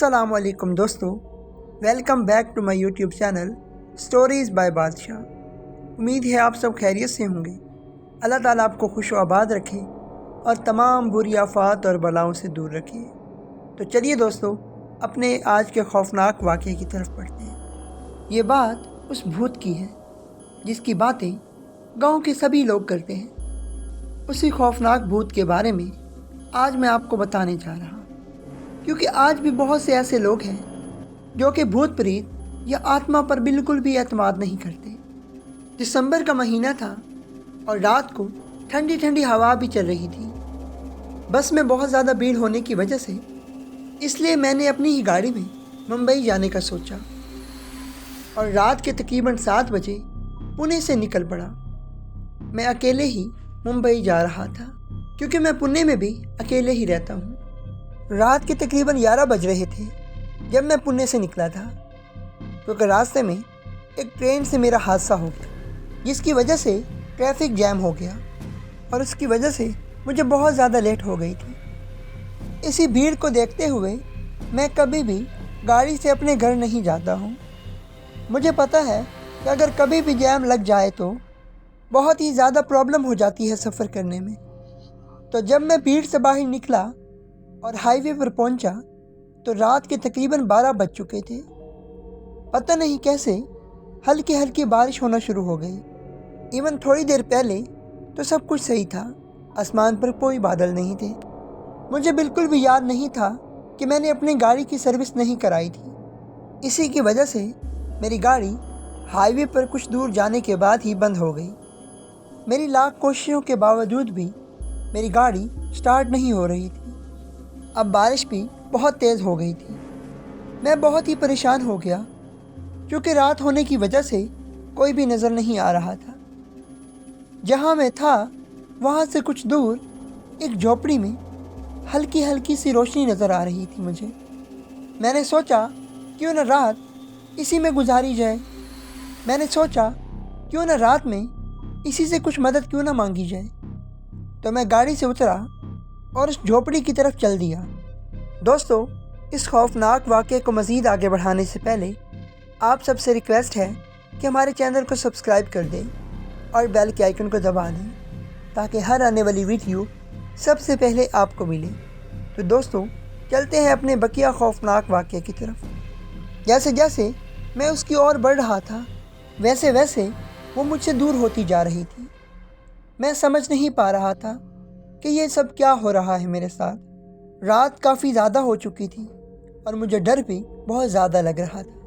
السلام علیکم دوستو، welcome back to my YouTube channel stories by Badshah. امید ہے آپ سب خیریت سے ہوں گے۔ اللہ تعالیٰ آپ کو خوش و آباد رکھے اور تمام بری آفات اور بلاؤں سے دور رکھے۔ تو چلیے دوستو، اپنے آج کے خوفناک واقعے کی طرف بڑھتے ہیں۔ یہ بات اس بھوت کی ہے جس کی باتیں گاؤں کے سبھی لوگ کرتے ہیں۔ اسی خوفناک بھوت کے بارے میں آج میں آپ کو بتانے جا رہا ہوں، کیونکہ آج بھی بہت سے ایسے لوگ ہیں جو کہ بھوت پریت یا آتما پر بالکل بھی اعتماد نہیں کرتے۔ دسمبر کا مہینہ تھا اور رات کو ٹھنڈی ٹھنڈی ہوا بھی چل رہی تھی۔ بس میں بہت زیادہ بھیڑ ہونے کی وجہ سے اس لیے میں نے اپنی ہی گاڑی میں ممبئی جانے کا سوچا اور رات کے تقریباً 7 بجے پونے سے نکل پڑا۔ میں اکیلے ہی ممبئی جا رہا تھا، کیونکہ میں پونے میں بھی اکیلے ہی رہتا ہوں۔ رات کے تقریباً 11 بج رہے تھے جب میں پونے سے نکلا تھا، کیونکہ راستے میں ایک ٹرین سے میرا حادثہ ہو گیا، جس کی وجہ سے ٹریفک جام ہو گیا اور اس کی وجہ سے مجھے بہت زیادہ لیٹ ہو گئی تھی۔ اسی بھیڑ کو دیکھتے ہوئے میں کبھی بھی گاڑی سے اپنے گھر نہیں جاتا ہوں۔ مجھے پتہ ہے کہ اگر کبھی بھی جام لگ جائے تو بہت ہی زیادہ پرابلم ہو جاتی ہے سفر کرنے میں۔ تو جب میں بھیڑ سے باہر نکلا اور ہائی وے پر پہنچا تو رات کے تقریباً 12 بج چکے تھے۔ پتہ نہیں کیسے ہلکی ہلکی بارش ہونا شروع ہو گئی۔ ایون تھوڑی دیر پہلے تو سب کچھ صحیح تھا، آسمان پر کوئی بادل نہیں تھے۔ مجھے بالکل بھی یاد نہیں تھا کہ میں نے اپنی گاڑی کی سروس نہیں کرائی تھی۔ اسی کی وجہ سے میری گاڑی ہائی وے پر کچھ دور جانے کے بعد ہی بند ہو گئی۔ میری لاکھ کوششوں کے باوجود بھی میری گاڑی سٹارٹ نہیں ہو رہی تھی۔ اب بارش بھی بہت تیز ہو گئی تھی۔ میں بہت ہی پریشان ہو گیا، کیونکہ رات ہونے کی وجہ سے کوئی بھی نظر نہیں آ رہا تھا۔ جہاں میں تھا وہاں سے کچھ دور ایک جھوپڑی میں ہلکی ہلکی سی روشنی نظر آ رہی تھی مجھے۔ میں نے سوچا کیوں نہ رات اسی میں گزاری جائے۔ میں نے سوچا کیوں نہ رات میں اسی سے کچھ مدد کیوں نہ مانگی جائے۔ تو میں گاڑی سے اترا اور اس جھوپڑی کی طرف چل دیا۔ دوستو، اس خوفناک واقعے کو مزید آگے بڑھانے سے پہلے آپ سب سے ریکویسٹ ہے کہ ہمارے چینل کو سبسکرائب کر دیں اور بیل کے آئیکن کو دبا دیں، تاکہ ہر آنے والی ویڈیو سب سے پہلے آپ کو ملے۔ تو دوستو، چلتے ہیں اپنے بقیہ خوفناک واقعے کی طرف۔ جیسے جیسے میں اس کی اور بڑھ رہا تھا، ویسے ویسے وہ مجھ سے دور ہوتی جا رہی تھی۔ میں سمجھ نہیں پا رہا تھا کہ یہ سب کیا ہو رہا ہے میرے ساتھ۔ رات کافی زیادہ ہو چکی تھی اور مجھے ڈر بھی بہت زیادہ لگ رہا تھا۔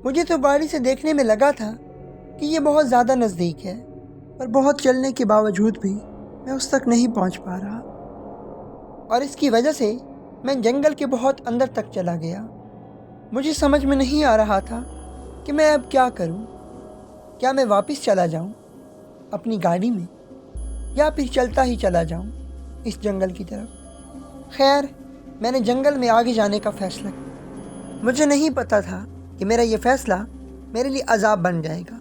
مجھے تو گاڑی سے دیکھنے میں لگا تھا کہ یہ بہت زیادہ نزدیک ہے، پر بہت چلنے کے باوجود بھی میں اس تک نہیں پہنچ پا رہا، اور اس کی وجہ سے میں جنگل کے بہت اندر تک چلا گیا۔ مجھے سمجھ میں نہیں آ رہا تھا کہ میں اب کیا کروں۔ کیا میں واپس چلا جاؤں اپنی گاڑی میں، یا پھر چلتا ہی چلا جاؤں اس جنگل کی طرف۔ خیر، میں نے جنگل میں آگے جانے کا فیصلہ کیا۔ مجھے نہیں پتہ تھا کہ میرا یہ فیصلہ میرے لیے عذاب بن جائے گا۔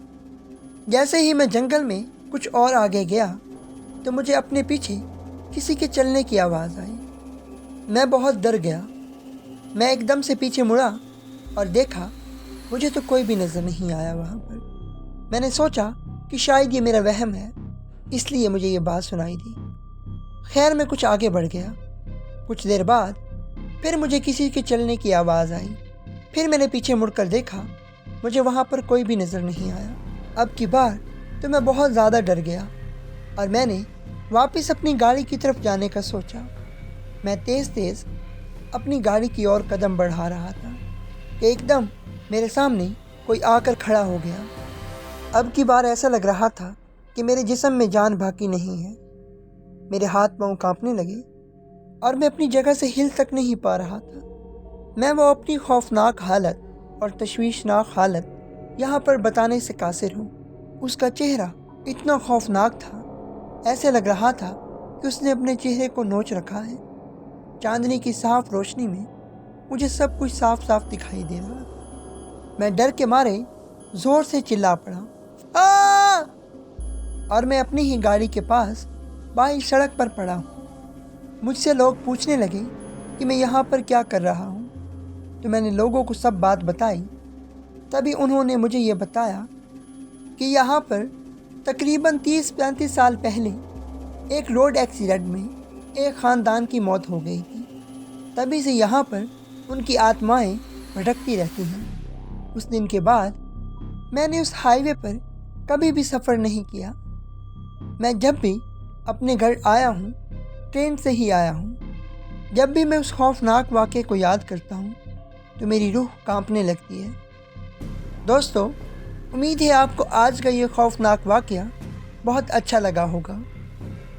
جیسے ہی میں جنگل میں کچھ اور آگے گیا تو مجھے اپنے پیچھے کسی کے چلنے کی آواز آئی۔ میں بہت ڈر گیا۔ میں ایک دم سے پیچھے مڑا اور دیکھا مجھے تو کوئی بھی نظر نہیں آیا وہاں پر۔ میں نے سوچا کہ شاید یہ میرا وہم ہے، اس لیے مجھے یہ بات سنائی دی۔ خیر، میں کچھ آگے بڑھ گیا۔ کچھ دیر بعد پھر مجھے کسی کے چلنے کی آواز آئی۔ پھر میں نے پیچھے مڑ کر دیکھا، مجھے وہاں پر کوئی بھی نظر نہیں آیا۔ اب کی بار تو میں بہت زیادہ ڈر گیا اور میں نے واپس اپنی گاڑی کی طرف جانے کا سوچا۔ میں تیز تیز اپنی گاڑی کی اور قدم بڑھا رہا تھا کہ ایک دم میرے سامنے کوئی آ کر کھڑا ہو گیا۔ اب کی بار ایسا لگ رہا تھا کہ میرے جسم میں جان باقی نہیں ہے۔ میرے ہاتھ پاؤں کانپنے لگے اور میں اپنی جگہ سے ہل تک نہیں پا رہا تھا۔ میں وہ اپنی خوفناک حالت اور تشویشناک حالت یہاں پر بتانے سے قاصر ہوں۔ اس کا چہرہ اتنا خوفناک تھا، ایسے لگ رہا تھا کہ اس نے اپنے چہرے کو نوچ رکھا ہے۔ چاندنی کی صاف روشنی میں مجھے سب کچھ صاف صاف دکھائی دے رہا تھا۔ میں ڈر کے مارے زور سے چلا پڑا آ! اور میں اپنی ہی گاڑی کے پاس باہر سڑک پر پڑا ہوں۔ مجھ سے لوگ پوچھنے لگے کہ میں یہاں پر کیا کر رہا ہوں۔ تو میں نے لوگوں کو سب بات بتائی۔ تبھی انہوں نے مجھے یہ بتایا کہ یہاں پر تقریباً 30-35 سال پہلے ایک روڈ ایکسیڈنٹ میں ایک خاندان کی موت ہو گئی تھی۔ تبھی سے یہاں پر ان کی آتمائیں بھٹکتی رہتی ہیں۔ اس دن کے بعد میں نے اس ہائی وے پر کبھی بھی سفر نہیں کیا۔ میں جب بھی اپنے گھر آیا ہوں ٹرین سے ہی آیا ہوں۔ جب بھی میں اس خوفناک واقعے کو یاد کرتا ہوں تو میری روح کانپنے لگتی ہے۔ دوستو، امید ہے آپ کو آج کا یہ خوفناک واقعہ بہت اچھا لگا ہوگا۔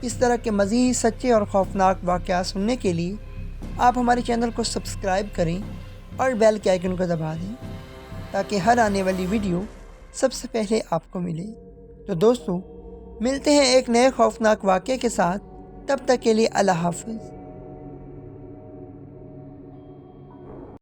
اس طرح کے مزید سچے اور خوفناک واقعات سننے کے لیے آپ ہمارے چینل کو سبسکرائب کریں اور بیل کے آئیکن کو دبا دیں تاکہ ہر آنے والی ویڈیو سب سے پہلے آپ کو ملے۔ تو دوستو، ملتے ہیں ایک نئے خوفناک واقعے کے ساتھ، تب تک کے لیے اللہ حافظ۔